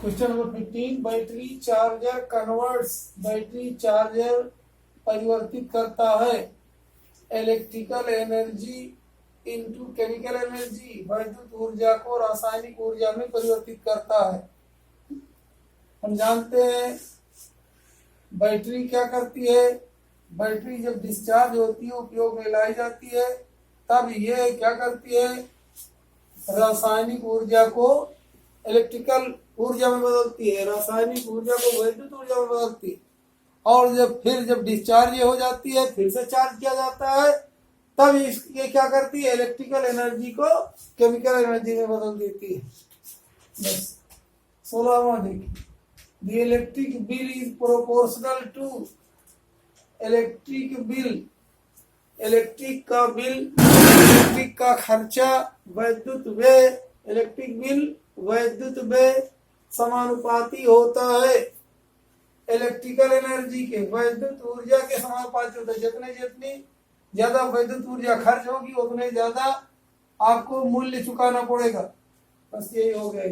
Question number 15 battery charger converts battery charger परिवर्तित करता है electrical energy into chemical energy. वैद्युत ऊर्जा को रासायनिक ऊर्जा में परिवर्तित करता है। हम जानते हैं बैटरी क्या करती है। बैटरी जब डिस्चार्ज होती है, उपयोग में लाई जाती है, तब ये क्या करती है, रासायनिक ऊर्जा को इलेक्ट्रिकल ऊर्जा में बदलती है, रासायनिक ऊर्जा को वैद्युत ऊर्जा में बदलती है। और जब डिस्चार्ज ये हो जाती है, फिर से चार्ज किया जाता है, तब ये क्या करती है, इलेक्ट्रिकल एनर्जी को केमिकल एनर्जी में बदल देती है। बस 16वां देखिए, the electric bill is proportional to electric bill. Electric का खर्चा वैद्युत व्यय, इलेक्ट्रिक बिल वैद्युत व्यय समानुपाती होता है इलेक्ट्रिकल एनर्जी के, वैद्युत ऊर्जा के समानुपाती होता है। जितनी ज्यादा वैद्युत ऊर्जा खर्च होगी, उतने ज्यादा आपको मूल्य चुकाना पड़ेगा। बस यही हो गया।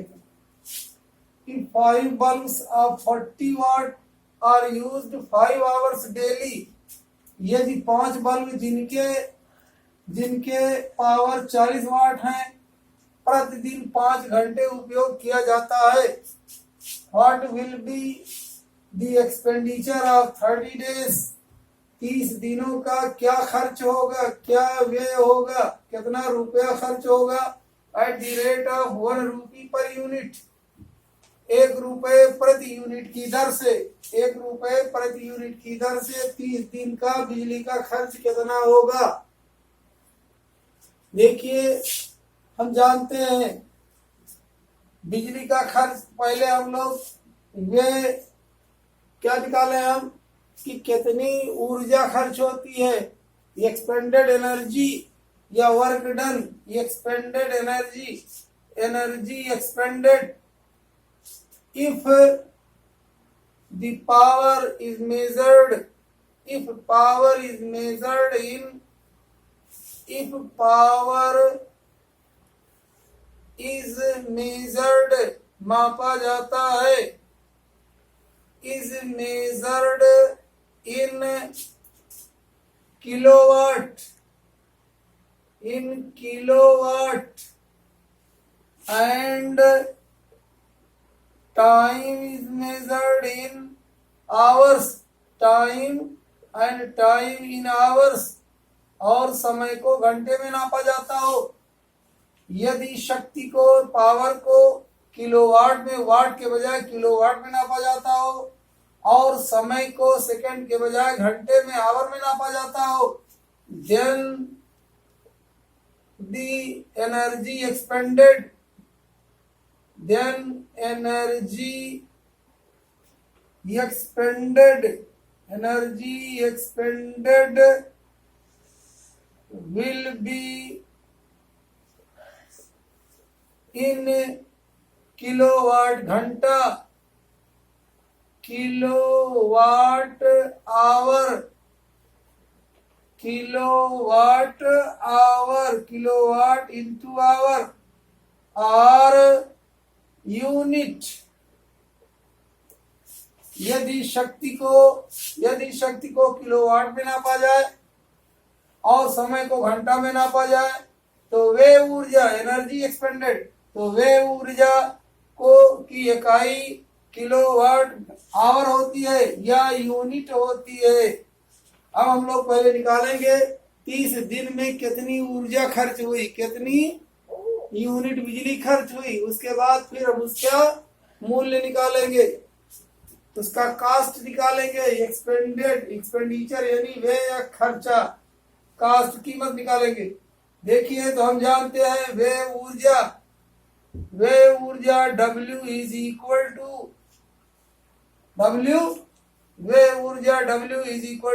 If 5 bulbs of 40 watt are used 5 hours daily, यदि 5 बल्ब जिनके पावर 40 वाट हैं, प्रतिदिन 5 घंटे उपयोग किया जाता है, what will be the expenditure of 30 days. 30 दिनों का क्या खर्च होगा, क्या व्यय होगा, कितना रुपया खर्च होगा। At the rate of 1 rupee per unit, 1 रुपए प्रति यूनिट की दर से, 1 रुपए प्रति यूनिट की दर से 30 दिन का बिजली का खर्च कितना होगा। देखिए, हम जानते हैं बिजली का खर्च, पहले हम लोग वे क्या निकाले हम कि कितनी ऊर्जा खर्च होती है, एक्सपेंडेड एनर्जी या work done. Expanded energy expanded if the power is measured मापा जाता है, is measured in kilowatt and time is measured in hours, time in hours, और समय को घंटे में नापा जाता हो। यदि शक्ति को, पावर को किलोवाट में, वाट के बजाय किलोवाट में नापा जाता हो, और समय को सेकंड के बजाय घंटे में, आवर में नापा जाता हो, then the energy expended will be in kilowatt घंटा, kilowatt hour, kilowatt into hour और यूनिट। यदि शक्ति को किलोवाट में नापा जाए और समय को घंटा में नापा जाए, तो वे ऊर्जा, एनर्जी एक्सपेंडेड, तो वे ऊर्जा को की इकाई किलोवाट आवर होती है या यूनिट होती है। अब हम लोग पहले निकालेंगे 30 दिन में कितनी ऊर्जा खर्च हुई, कितनी यूनिट बिजली खर्च हुई। उसके बाद फिर हम उसका मूल्य निकालेंगे, उसका कास्ट निकालेंगे, एक्सपेंडिचर यानी व्यय या खर्चा, कास्ट कीमत निकालेंगे। देखिए, तो हम जानते हैं व्यय ऊर्जा W is equal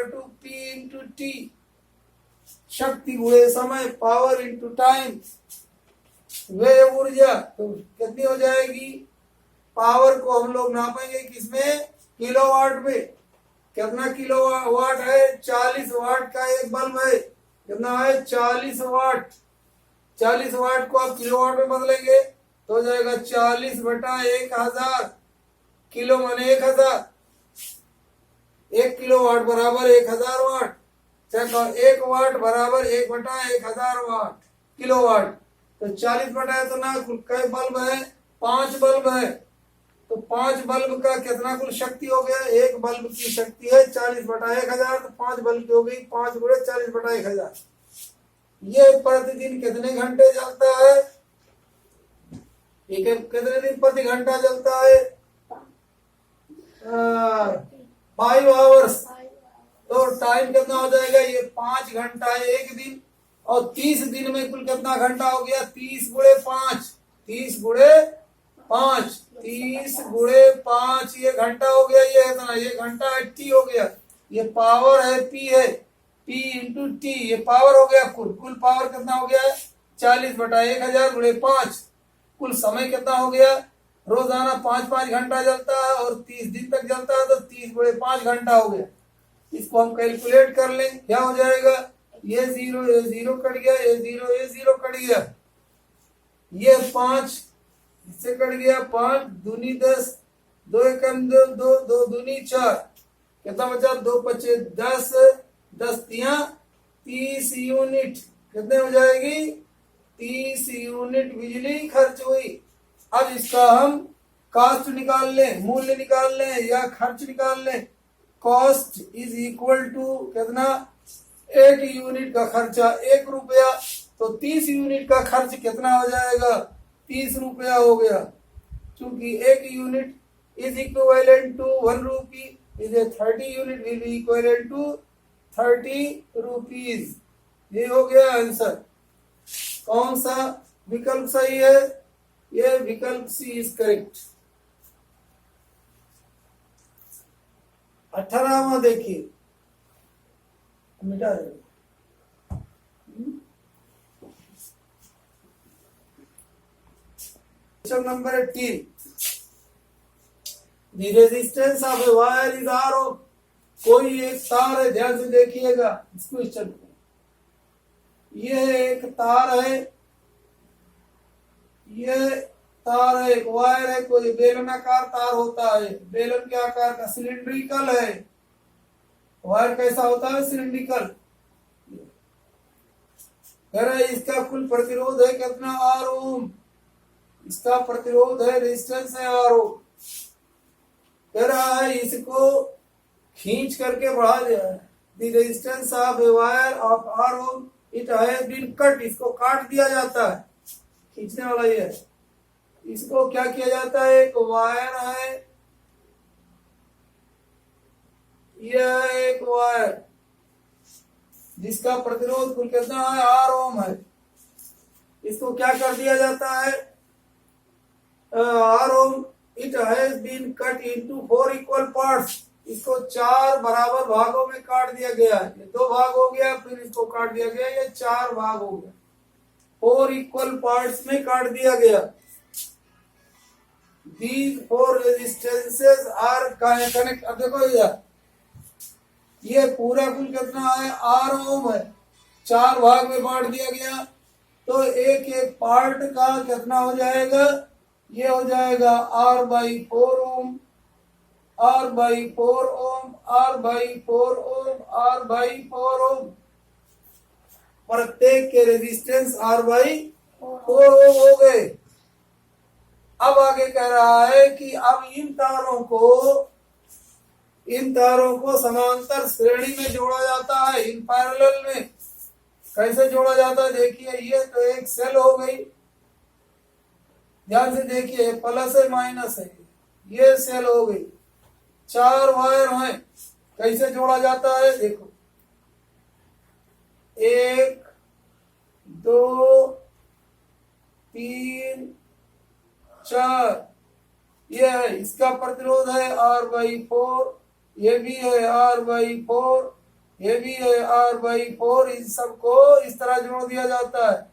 to P into T, शक्ति गुणे समय, पावर इंटू टाइम। वे ऊर्जा तो कितनी हो जाएगी, पावर को हम लोग नापेंगे किसमें, किलोवाट में। कितना किलोवाट है, 40 वाट का एक बल्ब है, कितना है, 40 वाट। 40 वाट को आप किलोवाट में बदलेंगे तो हो जाएगा 40 बटा 1000, किलो माने 1000, 1 किलोवाट बराबर 1000 वाट। चेक, 1 वाट बराबर 1/1000 वाट किलोवाट। तो 40 बटा इतना कुल कई बल्ब है? 5 बल्ब है। तो 5 बल्ब का कितना कुल शक्ति हो गया? एक बल्ब की शक्ति है 40/1000, तो 5 बल्ब की हो गई 5 गुणे 40/1000। ये प्रतिदिन कितने घंटे जलता है? ठीक है, कितने दिन प्रति घंटा जलता है? 5 आवर्स। तो टाइम कितना हो जाएगा? ये 5 घंटा है एक दिन, और 30 दिन में कुल कितना घंटा हो गया? 30 गुणे 5, 30 गुणे 5, 30 गुणे 5, ये घंटा हो गया। ये इतना, ये घंटा है, टी हो गया। ये पावर है, पी है, पी इंटू टी, ये पावर हो गया। कुल पावर कितना हो गया? 40/1000 गुणे 5। कुल समय कितना हो गया? रोजाना 5-5 घंटा जलता है और 30 दिन तक जलता है, तो 30 गुणे 5 घंटा हो गया। इसको हम कैलकुलेट कर लें, क्या हो जाएगा? ये 0 कट गया, ये 0 कट गया, ये 5 इससे कट गया, 5 दूनी 10, 2 एकम 2, 2 दूनी 4, कितना बचा? 2 पचे 10, 10 तिया 30 यूनिट। कितने हो जाएगी? 30 यूनिट बिजली खर्च हुई। अब इसका हम कॉस्ट निकाल लें, मूल्य निकाल लें या खर्च निकाल लें। कॉस्ट इज इक्वल टू कितना? 1 यूनिट का खर्चा 1 रुपया, तो 30 यूनिट का खर्च कितना हो जाएगा? 30 रुपया हो गया। क्योंकि 1 unit is equivalent to 1 rupee, is a 30 unit will be equivalent to 30 rupees. ये हो गया आंसर। कौन सा विकल्प सही है? ये विकल्प सी इज करेक्ट। 18वां देखिए, मिटा देंगे। Question number 18, the resistance of a wire is R of. कोई एक तार है, ध्यान से देखिएगा इस क्वेश्चन को। ये एक तार है, ये तार है, एक वायर है, कोई बेलनाकार तार होता है, बेलन के आकार का, सिलिंड्रिकल है। वायर कैसा होता है? सिलिंड्रिकल। कह रहा है इसका कुल प्रतिरोध है कितना? आर ओम। इसका प्रतिरोध है, रेजिस्टेंस है आर ओम। कह रहा है इसको खींच करके बढ़ा दिया है। The resistance of a wire of R ohm it has been cut. इसको काट दिया जाता है, खींचने वाला ये है। इसको क्या किया जाता है? एक वायर है, यह एक वायर जिसका प्रतिरोध कुल कितना है? आर ओम है। इसको क्या कर दिया जाता है? R ohm it has been cut into 4 equal parts. इसको 4 बराबर भागों में काट दिया गया। ये 2 भाग हो गया, फिर इसको काट दिया गया, ये 4 भाग हो गया। 4 इक्वल पार्ट्स में काट दिया गया। These 4 resistances are connect। अब देखो ये पूरा कुल कितना है? आर ओम है। 4 भाग में बांट दिया गया, तो एक एक पार्ट का कितना हो जाएगा? ये हो जाएगा R/4 ओम, R/4 ओम, R/4 ओम, R/4 ओम। प्रत्येक के रेजिस्टेंस R/4 ओम हो गए। अब आगे कह रहा है कि अब इन तारों को समांतर श्रेणी में जोड़ा जाता है, इन पैरेलल में। कैसे जोड़ा जाता है? देखिए, ये तो एक सेल हो गई, ध्यान से देखिए, प्लस है माइनस है, ये सेल हो गई। 4 वायर हैं, कैसे जोड़ा जाता है? देखो, 1 2 3 4, ये है, इसका प्रतिरोध है R/4, ये भी है R/4, ये भी है R/4। इन सबको इस तरह जोड़ दिया जाता है।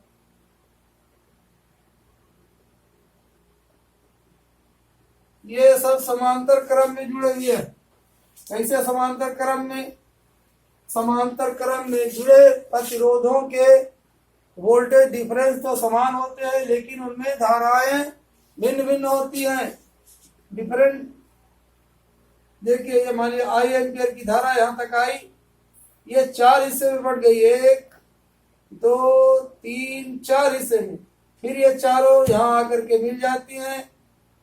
ये सब समांतर क्रम में जुड़े हुए हैं। कैसे समांतर क्रम में? समांतर क्रम में जुड़े प्रतिरोधों के वोल्टेज डिफरेंस तो समान होते हैं, लेकिन उनमें धाराएं भिन्न भिन्न होती हैं। डिफरेंट देखिए ये मान लिया आई एम्पियर की धारा यहां तक आई, ये 4 हिस्से में बढ़ गई, 1 2 3 4 हिस्से में, फिर ये चारों यहां आकर के मिल जाती हैं,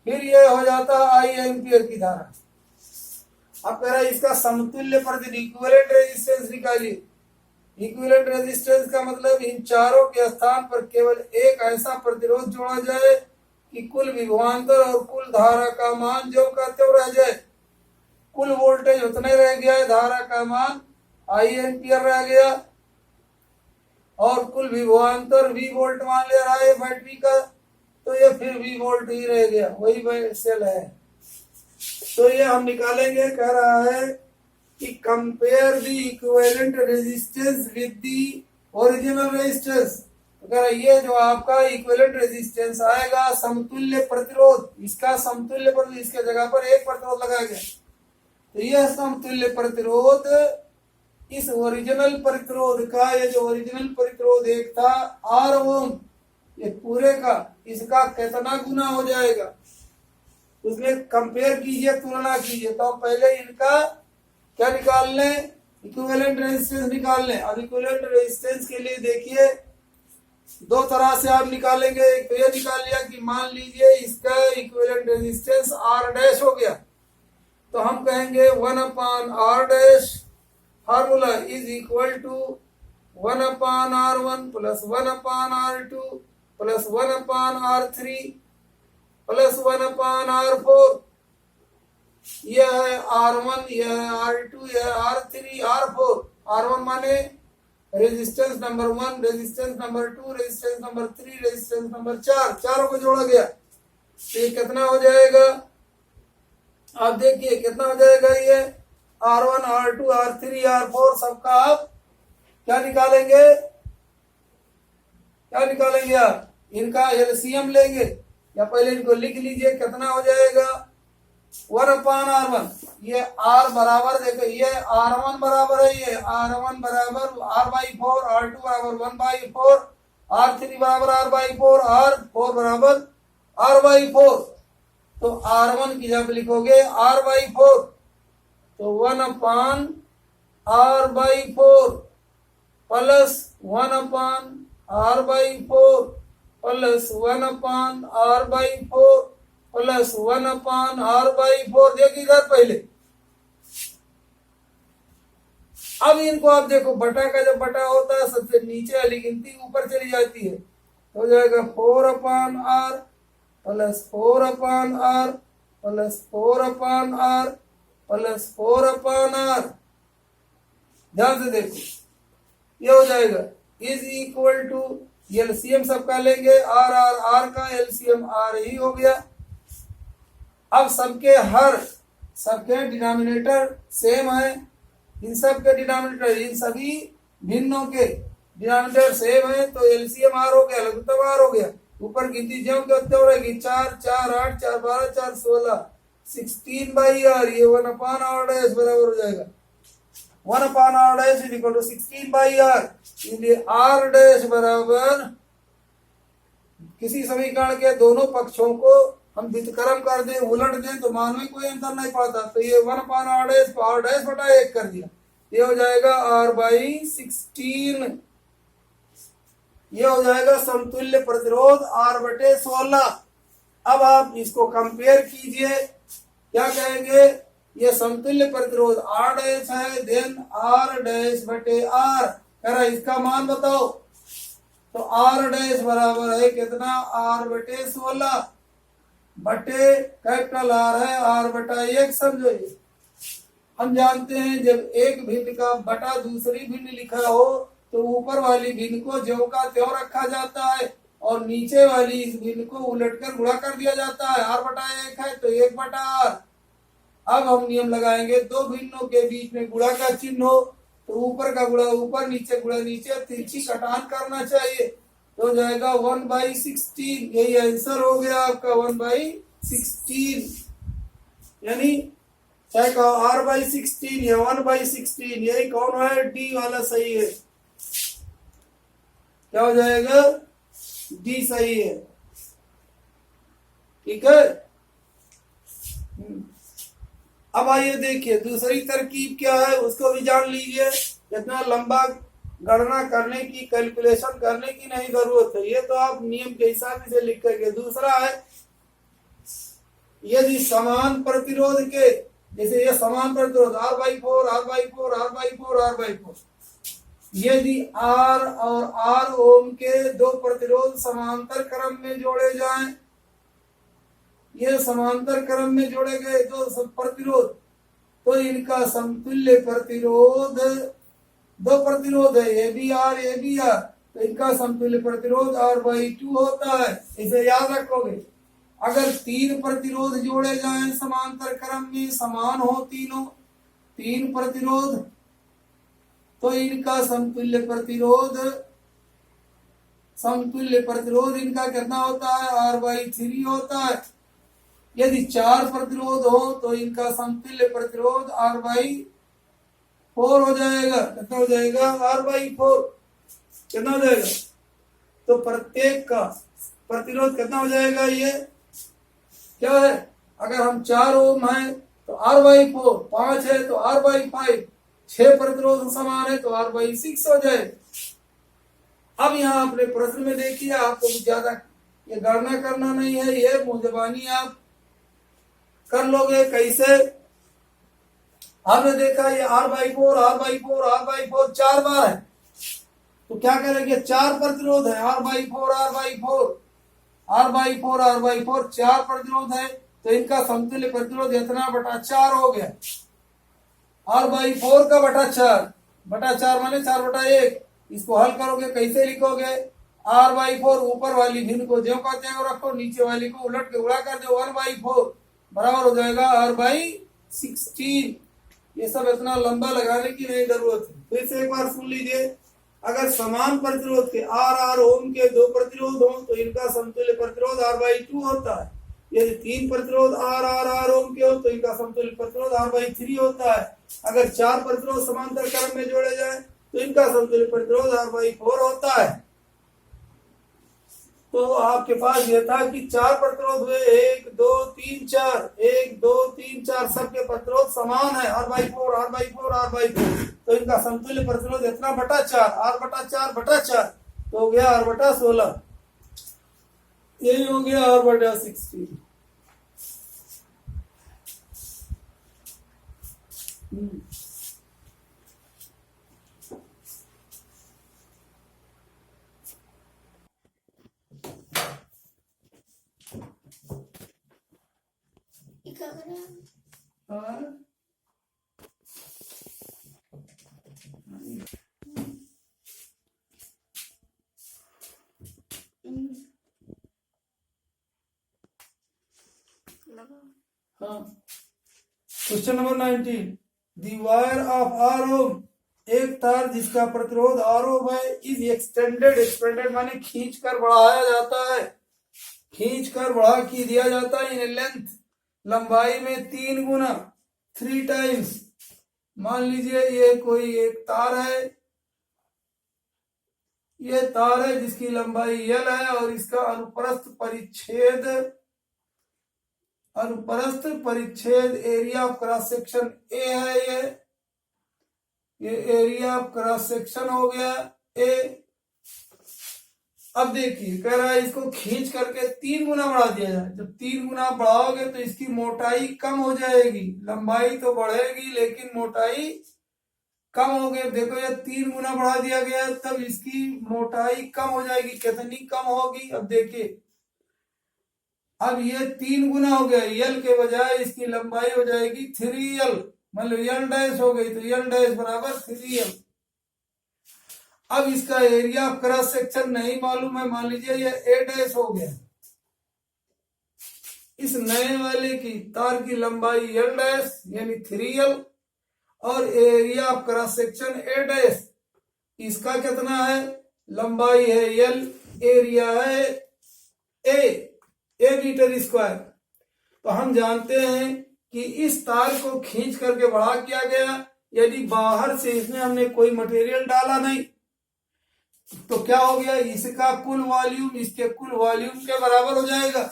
फिर ये हो जाता है आई एम्पियर की धारा। अब कह रहा है इसका समतुल्य प्रतिरोध इक्विवेलेंट रेजिस्टेंस निकालिए। इक्विवेलेंट रेजिस्टेंस का मतलब इन चारों के स्थान पर केवल एक ऐसा प्रतिरोध जोड़ा जाए कि कुल विभवांतर और कुल धारा का मान जो का त्यों रह जाए। कुल वोल्टेज उतने रह गया, धारा का मान आई एम्पियर रह गया, और कुल विभवांतर वी वोल्ट मान ले रहा है बैटरी का, तो ये फिर वी वोल्ट ही रह गया, वही सेल है। तो ये हम निकालेंगे, कह रहा है कि compare the equivalent resistance with the original resistance. तो कह रहा है ये जो आपका इक्विवेलेंट रेजिस्टेंस आएगा, समतुल्य प्रतिरोध, इसका समतुल्य प्रतिरोध, इसके जगह पर एक प्रतिरोध लगाया गया, तो यह समतुल्य प्रतिरोध इस ओरिजिनल प्रतिरोध का, ये जो ओरिजिनल प्रतिरोध एक था R ओम, ये पूरे का, इसका कितना गुना हो जाएगा, उसमें कंपेयर कीजिए, तुलना कीजिए। तो पहले इनका क्या निकाल लें, इक्विवेलेंट रेजिस्टेंस निकाल लें। अब इक्विवेलेंट रेजिस्टेंस के लिए देखिए दो तरह से आप निकालेंगे। एक तो ये निकाल लिया कि मान लीजिए इसका इक्विवेलेंट रेजिस्टेंस R डैश हो गया, तो हम कहेंगे 1/R dash formula is equal to 1/R1 plus 1/R2 plus 1/R3 plus 1/R4। यह है R1, यह है R2, यह है R3, R4। R1 माने resistance number 1, resistance number 2, resistance number 3, resistance number 4, चारों को जोड़ा गया, तो ये कितना हो जाएगा, आप देखिए कितना हो जाएगा, ये R1, R2, R3, R4 सबका आप क्या निकालेंगे, क्या निकालेंगे आप, इनका एलसीएम लेंगे, या पहले इनको लिख लीजिए कितना हो जाएगा, 1/R1। ये R बराबर देखो, ये R1 बराबर है, ये R1 बराबर R/4, R2 बराबर 1/4, R3 बराबर R/4, R4 बराबर R/4। तो R1 की जब लिखोगे R/4, तो 1/R/4 plus 1/R/4 plus 1/R/4 plus 1/R/4। देखिए इधर पहले, अब इनको आप देखो, बटा का जब बटा होता है सबसे नीचे वाली गिनती ऊपर चली जाती है, हो जाएगा 4/R plus 4/R plus 4/R plus 4/R। ध्यान से देखो, ये हो जाएगा इज इक्वल टू, एलसीएम सबका लेंगे, R का एलसीएम R ही हो गया। अब सबके डिनोमिनेटर सेम है, इन सब के डिनोमिनेटर, इन सभी भिन्नों के डिनोमिनेटर सेम है, तो एलसीएम R हो गया, लघुत्तम R हो गया। ऊपर गिनती ज्यों के उत्ते हो रहेगी, 4 4 8 4 12 4 16 16/R, ये 1/R डैश बराबर हो जाएगा 1/R dash is equal to 16/R। इसलिए R डैश बराबर, किसी समीकरण के दोनों पक्षों को हम व्युत्क्रम कर दें, उलट दें, तो मान में कोई अंतर नहीं पड़ता, तो ये 1/R डैश को R डैश बटा 1 कर दिया, ये हो जाएगा R/16। ये हो जाएगा समतुल्य प्रतिरोध R/16। अब आप इसको कंपेयर कीजिए, क्या कहेंगे, ये समतुल्य प्रतिरोध R डैश है, देन R डैश बटे R, कह रहा इसका मान बताओ, तो R डैश बराबर है कितना, R/16 बटे कैपिटल R है R/1। समझो, ये हम जानते हैं जब एक भिन्न का बटा दूसरी भिन्न लिखा हो तो ऊपर वाली भिन्न को ज्यों का त्यों रखा जाता है, और नीचे वाली इस भिन्न को उलटकर गुणा कर दिया जाता है। R/1 है तो 1/R। अब हम नियम लगाएंगे, दो भिन्नों के बीच में गुणा का चिन्ह हो तो ऊपर का गुणा ऊपर, नीचे गुणा नीचे, तिरछी कटान करना चाहिए, तो जाएगा 1/16। यही आंसर हो गया आपका 1/16, यानी चाहे कहो R/16 या 1/16, यही कौन है, डी वाला सही है। क्या हो जाएगा, डी सही है, ठीक है। अब आइए देखिए दूसरी तरकीब क्या है, उसको भी जान लीजिए। इतना लंबा गणना करने की, कैलकुलेशन करने की नहीं जरूरत है, ये तो आप नियम के हिसाब से लिख करके। दूसरा है, यदि समान प्रतिरोध के, जैसे ये समान प्रतिरोध R/4 R/4 R/4 R/4, यदि R और R ओम के दो प्रतिरोध समांतर क्रम में जोड़े जाएं, ये समांतर क्रम में जोड़े गए दो प्रतिरोध, तो इनका समतुल्य प्रतिरोध, दो प्रतिरोध है ABR, तो इनका समतुल्य प्रतिरोध R/2 होता है। इसे याद रखोगे। अगर तीन प्रतिरोध जोड़े जाएं समांतर क्रम में, समान हो तीनों, तीन प्रतिरोध, तो इनका समतुल्य प्रतिरोध इनका कितना होता है, R/3 होता है। यदि चार प्रतिरोध हो तो इनका समतुल्य प्रतिरोध R/4 हो जाएगा। कितना हो जाएगा, R/4 कितना हो जाएगा, तो प्रत्येक का प्रतिरोध कितना हो जाएगा, ये क्या है, अगर हम 4 ओम है तो R/4, 5 है तो R/5, 6 प्रतिरोध समान है तो R/6 हो जाए। अब यहाँ अपने प्रश्न में देखिए, आपको ज्यादा ये गणना करना नहीं है, ये मुंजबानी आप कर लोगे। कैसे, आपने देखा ये R/4 4 बार है, तो क्या करेंगे, 4 प्रतिरोध है, R/4 4 प्रतिरोध है, तो इनका समतुल्य प्रतिरोध इतना बटा 4 हो गया। R/4 का बटा 4 माने 4/1। इसको हल करोगे, कैसे लिखोगे, R/4 ऊपर वाली भिन्न को ज्यों का त्यों रखो, नीचे वाली को उलट के उड़ा कर दो, 1/4 बराबर हो जाएगा R/16। ये सब इतना लंबा लगाने की नहीं जरूरत है। फिर से एक बार सुन लीजिए। अगर समान प्रतिरोध के R ओम के दो प्रतिरोध हो तो इनका समतुल्य प्रतिरोध R/2 होता है। यदि तीन प्रतिरोध R ओम के हो तो इनका समतुल्य प्रतिरोध R/3 होता है। अगर चार प्रतिरोध समांतर क्रम में जोड़े जाए तो इनका समतुल्य प्रतिरोध R/4 होता है। तो आपके पास यह था कि 4 प्रतिरोध हुए, 1 2 3 4, 1 2 3 4, सबके प्रतिरोध समान है, R/4 तो इनका समतुल्य प्रतिरोध इतना बटा 4, R/4 तो हो गया R/16, यही हो गया R/16। Question number 19, the wire of R ओम, एक तार जिसका प्रतिरोध R ओम है, इज एक्सटेंडेड माने खींच कर बढ़ाया जाता है, खींच कर बढ़ा की दिया जाता है इन लेंथ, लंबाई में 3 गुना, 3 टाइम्स। मान लीजिए ये कोई एक तार है, ये तार है जिसकी लंबाई L है और इसका अनुप्रस्थ परिच्छेद area of cross section A है। ये एरिया ऑफ क्रॉस सेक्शन हो गया A। अब देखिए कह रहा है इसको खींच करके 3 गुना बढ़ा दिया जाए। जब 3 गुना बढ़ाओगे तो इसकी मोटाई कम हो जाएगी, लंबाई तो बढ़ेगी लेकिन मोटाई कम हो गई। देखो ये 3 गुना बढ़ा दिया गया तब इसकी मोटाई कम हो जाएगी। कितनी कम होगी, अब देखिए, अब ये 3 गुना हो गया, L के बजाय इसकी लंबाई हो जाएगी 3L, मतलब L डैश हो गई तो L डैश बराबर 3L। अब इसका एरिया ऑफ क्रॉस सेक्शन नहीं मालूम है, मान लीजिए ये A डैश हो गया। इस नए वाले की तार की लंबाई L डैश यानी 3L और area of cross section A dash, इसका कितना है, लंबाई है L, एरिया है A मीटर स्क्वायर। तो हम जानते हैं कि इस तार को खींच करके बढ़ा किया गया, यदि बाहर से इसमें हमने कोई मटेरियल डाला नहीं तो क्या हो गया, इसका कुल वॉल्यूम इसके कुल वॉल्यूम के बराबर हो जाएगा।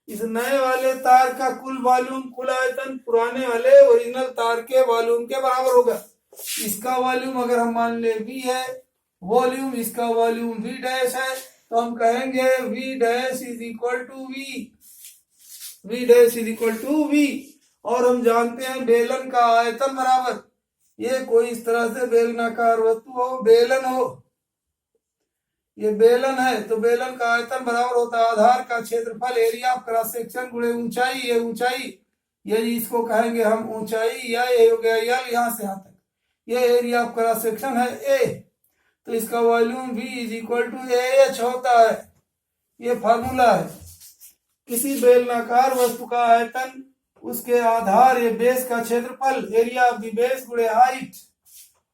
इस नए वाले तार का कुल वॉल्यूम, कुल आयतन पुराने वाले ओरिजिनल तार के वॉल्यूम के बराबर होगा। इसका वॉल्यूम अगर हम मान ले V है वॉल्यूम, इसका वॉल्यूम V डैश है, तो हम कहेंगे V dash is equal to V, V dash is equal to V। और हम जानते हैं बेलन का आयतन बराबर, ये कोई इस तरह से बेलनाकार वस्तु हो, बेलन हो, ये बेलन है तो बेलन का आयतन बराबर होता है आधार का क्षेत्रफल एरिया ऑफ क्रॉस सेक्शन गुणे ऊंचाई। ये ऊंचाई, ये इसको कहेंगे हम ऊंचाई, या ये हो गया यल यहाँ से यहाँ तक, ये एरिया ऑफ क्रॉस सेक्शन है ए, तो इसका volume V is equal to AH होता है। ये फार्मूला है। किसी बेलनाकार वस्तु का आयतन उसके आधार ये बेस का क्षेत्रफल एरिया ऑफ द बेस गुणे हाइट,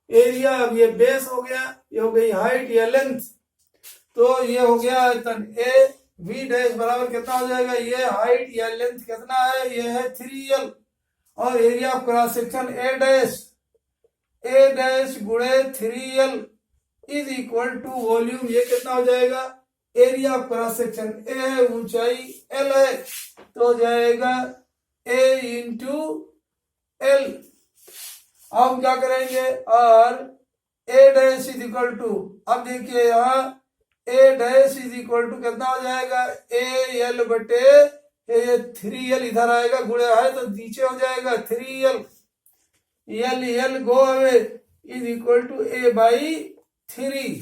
एरिया अब ये बेस हो गया, ये हो गई हाइट या लेंथ, तो ये हो गया आयतन A। V डैश बराबर कितना हो जाएगा, ये हाइट या लेंथ कितना है, ये है 3L, और area of cross section A dash गुणे 3L is equal to volume, ये कितना हो जाएगा, area of cross section A है, ऊंचाई L है, तो हो जाएगा A इंटू L। अब हम क्या करेंगे, और A dash is equal to, अब देखिए यहाँ A dash is equal to कितना हो जाएगा, AL बटे ये 3L इधर आएगा, गुणे है तो नीचे हो जाएगा 3L, L go away is equal to A by 3।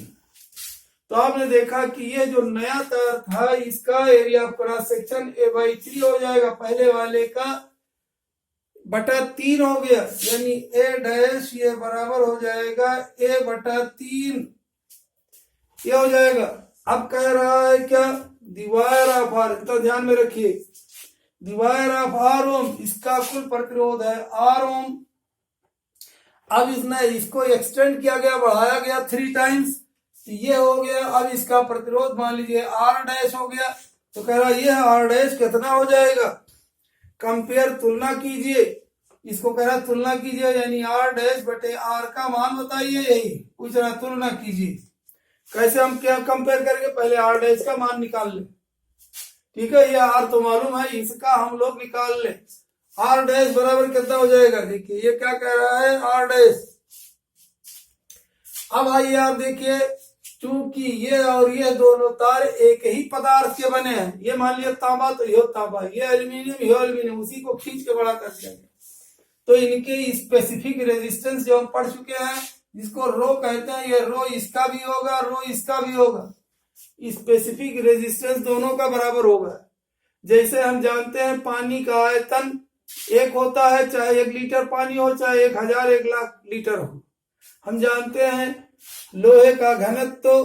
तो आपने देखा कि ये जो नया तार था इसका area of cross section A by 3 हो जाएगा, पहले वाले का बटा 3 हो गया, यानी A डैश ये बराबर हो जाएगा A बटा 3, ये हो जाएगा। अब कह रहा है क्या, डिवाइड ऑफ आर, तो ध्यान में रखिए डिवाइड ऑफ आर ओम, इसका कुल प्रतिरोध है R ओम। अब इसको एक्सटेंड किया गया, बढ़ाया गया 3 टाइम्स, ये हो गया। अब इसका प्रतिरोध मान लीजिए R डैश हो गया, तो कह रहा है ये R डैश कितना हो जाएगा, कंपेयर तुलना कीजिए, इसको कह रहा तुलना कीजिए, यानी R डैश बटे R का मान बताइए, यही पूछ रहा तुलना कीजिए। कैसे हम क्या कंपेयर करेंगे, पहले R डैश का मान निकाल ले, ठीक है, ये R तो मालूम है, इसका हम लोग निकाल ले। R डैश बराबर कितना हो जाएगा, देखिए ये क्या कह रहा है R डैश। अब आइए आप देखिए, चूंकि ये और ये दोनों तार एक ही पदार्थ के बने हैं, ये मान लिया तांबा तो ये तांबा, ये एल्यूमिनियम ये एल्यूमिनियम, उसी को खींच के बड़ा कर दिया, तो इनके स्पेसिफिक रेजिस्टेंस जो हम पढ़ चुके हैं, जिसको रो कहते हैं, ये रो इसका भी होगा, रो इसका भी होगा, स्पेसिफिक रेजिस्टेंस दोनों का बराबर होगा। जैसे हम जानते हैं पानी का आयतन एक होता है, चाहे 1 लीटर पानी हो, चाहे 1000 1 लाख लीटर हो। हम जानते हैं लोहे का घनत्व तो